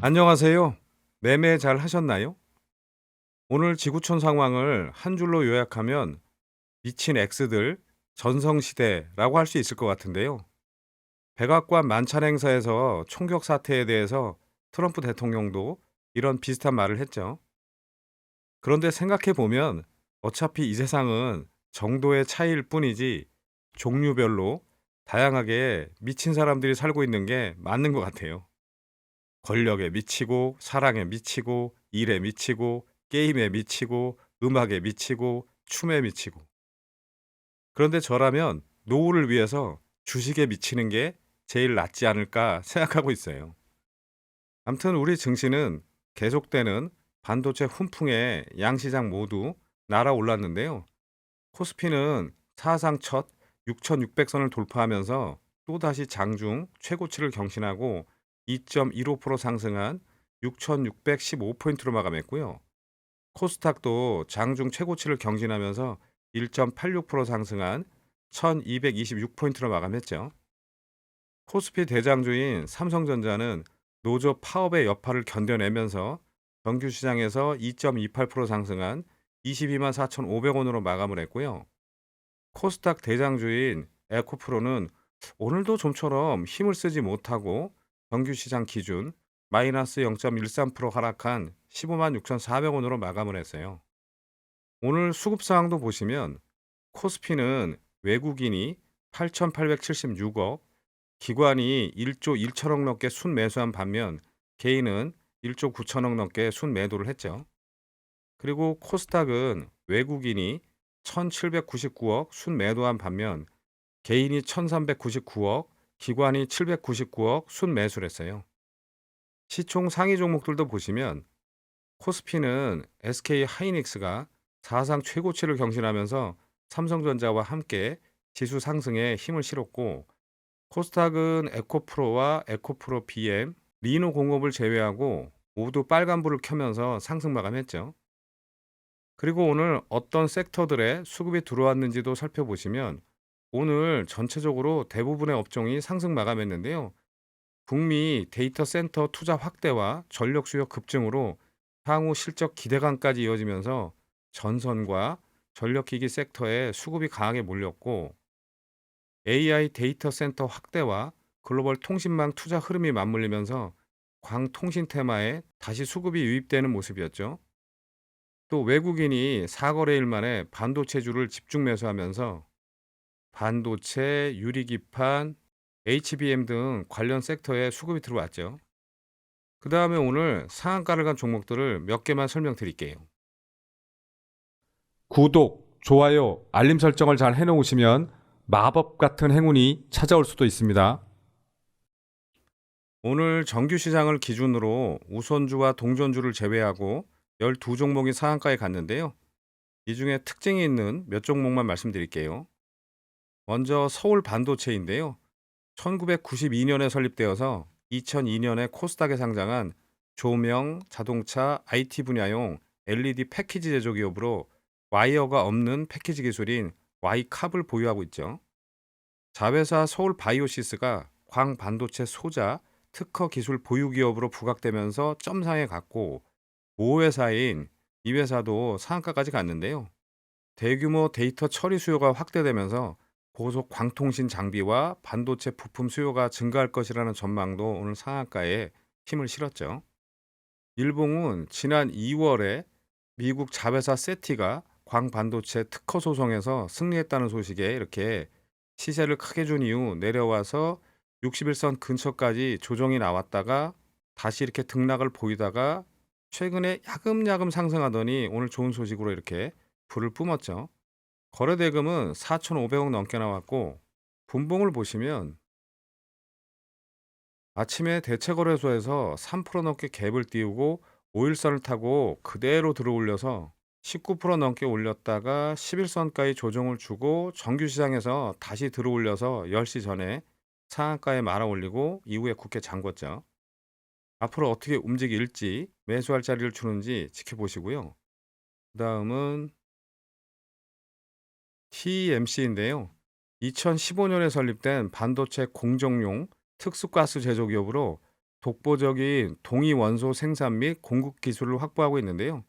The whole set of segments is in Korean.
안녕하세요. 매매 잘 하셨나요? 오늘 지구촌 상황을 한 줄로 요약하면 미친 X들 전성시대라고 할 수 있을 것 같은데요. 백악관 만찬 행사에서 총격 사태에 대해서 트럼프 대통령도 이런 비슷한 말을 했죠. 그런데 생각해 보면 어차피 이 세상은 정도의 차이일 뿐이지 종류별로 다양하게 미친 사람들이 살고 있는 게 맞는 것 같아요. 권력에 미치고 사랑에 미치고 일에 미치고 게임에 미치고 음악에 미치고 춤에 미치고. 그런데 저라면 노후를 위해서 주식에 미치는 게 제일 낫지 않을까 생각하고 있어요. 암튼 우리 증시는 계속되는 반도체 훈풍에 양시장 모두 날아올랐는데요. 코스피는 사상 첫 6,600선을 돌파하면서 또다시 장중 최고치를 경신하고 2.15% 상승한 6,615포인트로 마감했고요. 코스닥도 장중 최고치를 경신하면서 1.86% 상승한 1,226포인트로 마감했죠. 코스피 대장주인 삼성전자는 노조 파업의 여파를 견뎌내면서 정규 시장에서 2.28% 상승한 22만 4,500원으로 마감을 했고요. 코스닥 대장주인 에코프로는 오늘도 좀처럼 힘을 쓰지 못하고 정규 시장 기준 마이너스 0.13% 하락한 15만 6,400원으로 마감을 했어요. 오늘 수급 상황도 보시면 코스피는 외국인이 8,876억, 기관이 1조 1천억 넘게 순매수한 반면 개인은 1조 9천억 넘게 순매도를 했죠. 그리고 코스닥은 외국인이 1,799억 순매도한 반면 개인이 1,399억, 기관이 799억 순매수를 했어요. 시총 상위 종목들도 보시면 코스피는 SK 하이닉스가 사상 최고치를 경신하면서 삼성전자와 함께 지수 상승에 힘을 실었고, 코스닥은 에코프로와 에코프로 BM, 리노공업을 제외하고 모두 빨간불을 켜면서 상승 마감했죠. 그리고 오늘 어떤 섹터들의 수급이 들어왔는지도 살펴보시면 오늘 전체적으로 대부분의 업종이 상승 마감했는데요. 북미 데이터 센터 투자 확대와 전력 수요 급증으로 향후 실적 기대감까지 이어지면서 전선과 전력기기 섹터에 수급이 강하게 몰렸고, AI 데이터 센터 확대와 글로벌 통신망 투자 흐름이 맞물리면서 광통신 테마에 다시 수급이 유입되는 모습이었죠. 또 외국인이 4거래일 만에 반도체주를 집중 매수하면서 반도체, 유리기판, HBM 등 관련 섹터에 수급이 들어왔죠. 그 다음에 오늘 상한가를 간 종목들을 몇 개만 설명드릴게요. 구독, 좋아요, 알림 설정을 잘 해놓으시면 마법 같은 행운이 찾아올 수도 있습니다. 오늘 정규 시장을 기준으로 우선주와 동전주를 제외하고 12종목이 상한가에 갔는데요. 이 중에 특징이 있는 몇 종목만 말씀드릴게요. 먼저 서울 반도체인데요. 1992년에 설립되어서 2002년에 코스닥에 상장한 조명, 자동차, IT 분야용 LED 패키지 제조 기업으로 와이어가 없는 패키지 기술인 와이캅을 보유하고 있죠. 자회사 서울 바이오시스가 광 반도체 소자 특허 기술 보유 기업으로 부각되면서 점상에 갔고, 모회사인 이 회사도 상한가까지 갔는데요. 대규모 데이터 처리 수요가 확대되면서 고속 광통신 장비와 반도체 부품 수요가 증가할 것이라는 전망도 오늘 상한가에 힘을 실었죠. 일봉은 지난 2월에 미국 자회사 세티가 광 반도체 특허 소송에서 승리했다는 소식에 이렇게 시세를 크게 준 이후 내려와서 61선 근처까지 조정이 나왔다가 다시 이렇게 등락을 보이다가 최근에 야금야금 상승하더니 오늘 좋은 소식으로 이렇게 불을 뿜었죠. 거래 대금은 4,500억 넘게 나왔고, 분봉을 보시면 아침에 대체거래소에서 3% 넘게 갭을 띄우고 5일선을 타고 그대로 들어올려서 19% 넘게 올렸다가 11선까지 조정을 주고 정규시장에서 다시 들어올려서 10시 전에 상한가에 말아 올리고 이후에 굳게 잠궜죠. 앞으로 어떻게 움직일지, 매수할 자리를 주는지 지켜보시고요. 그 다음은 TMC인데요. 2015년에 설립된 반도체 공정용 특수가스 제조 기업으로 독보적인 동위 원소 생산 및 공급 기술을 확보하고 있는데요.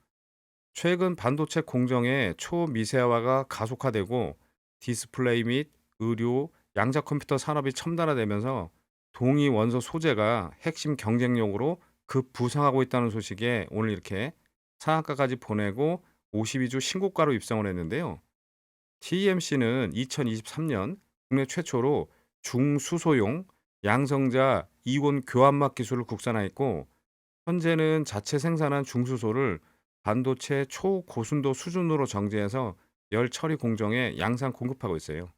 최근 반도체 공정의 초미세화가 가속화되고 디스플레이 및 의료, 양자 컴퓨터 산업이 첨단화되면서 동위 원소 소재가 핵심 경쟁력으로 급부상하고 있다는 소식에 오늘 이렇게 상한가까지 보내고 52주 신고가로 입성을 했는데요. TMC는 2023년 국내 최초로 중수소용 양성자 이온 교환막 기술을 국산화했고, 현재는 자체 생산한 중수소를 반도체 초고순도 수준으로 정제해서 열 처리 공정에 양산 공급하고 있어요.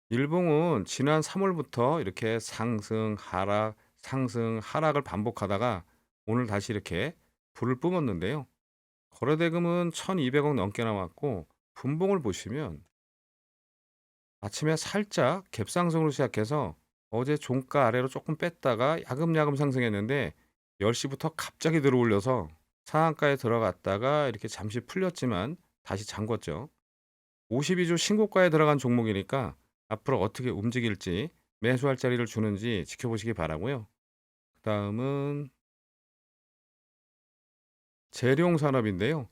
일봉은 지난 3월부터 이렇게 상승, 하락, 상승, 하락을 반복하다가 오늘 다시 이렇게 불을 뿜었는데요. 거래대금은 1200억 넘게 나왔고, 분봉을 보시면 아침에 살짝 갭상승으로 시작해서 어제 종가 아래로 조금 뺐다가 야금야금 상승했는데 10시부터 갑자기 들어올려서 상한가에 들어갔다가 이렇게 잠시 풀렸지만 다시 잠궜죠. 52주 신고가에 들어간 종목이니까 앞으로 어떻게 움직일지, 매수할 자리를 주는지 지켜보시기 바라고요. 그다음은 재룡 산업인데요.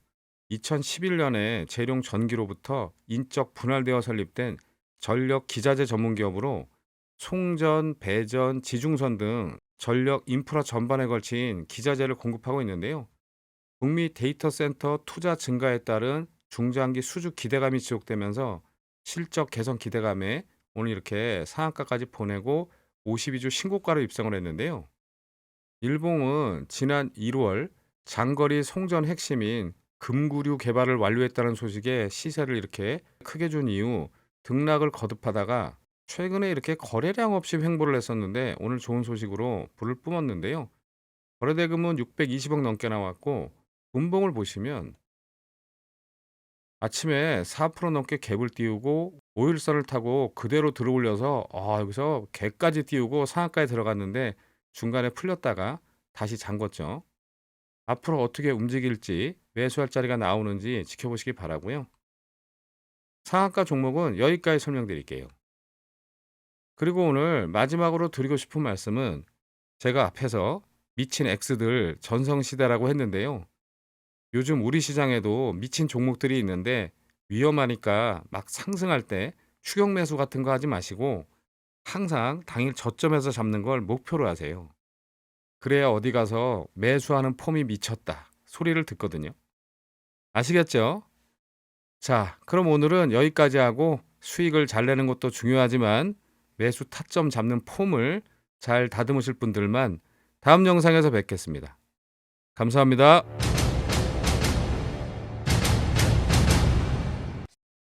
2011년에 재룡 전기로부터 인적 분할되어 설립된 전력 기자재 전문 기업으로 송전, 배전, 지중선 등 전력 인프라 전반에 걸친 기자재를 공급하고 있는데요. 북미 데이터 센터 투자 증가에 따른 중장기 수주 기대감이 지속되면서 실적 개선 기대감에 오늘 이렇게 상한가까지 보내고 52주 신고가로 입성을 했는데요. 일봉은 지난 1월 장거리 송전 핵심인 금구류 개발을 완료했다는 소식에 시세를 이렇게 크게 준 이후 등락을 거듭하다가 최근에 이렇게 거래량 없이 횡보를 했었는데 오늘 좋은 소식으로 불을 뿜었는데요. 거래대금은 620억 넘게 나왔고, 분봉을 보시면 아침에 4% 넘게 갭을 띄우고 5일선을 타고 그대로 들어올려서 여기서 갭까지 띄우고 상한가에 들어갔는데 중간에 풀렸다가 다시 잠궜죠. 앞으로 어떻게 움직일지, 매수할 자리가 나오는지 지켜보시기 바라고요. 상한가 종목은 여기까지 설명드릴게요. 그리고 오늘 마지막으로 드리고 싶은 말씀은, 제가 앞에서 미친 X들 전성시대라고 했는데요. 요즘 우리 시장에도 미친 종목들이 있는데 위험하니까 막 상승할 때 추격 매수 같은 거 하지 마시고 항상 당일 저점에서 잡는 걸 목표로 하세요. 그래야 어디 가서 매수하는 폼이 미쳤다 소리를 듣거든요. 아시겠죠? 자, 그럼 오늘은 여기까지 하고, 수익을 잘 내는 것도 중요하지만 매수 타점 잡는 폼을 잘 다듬으실 분들만 다음 영상에서 뵙겠습니다. 감사합니다.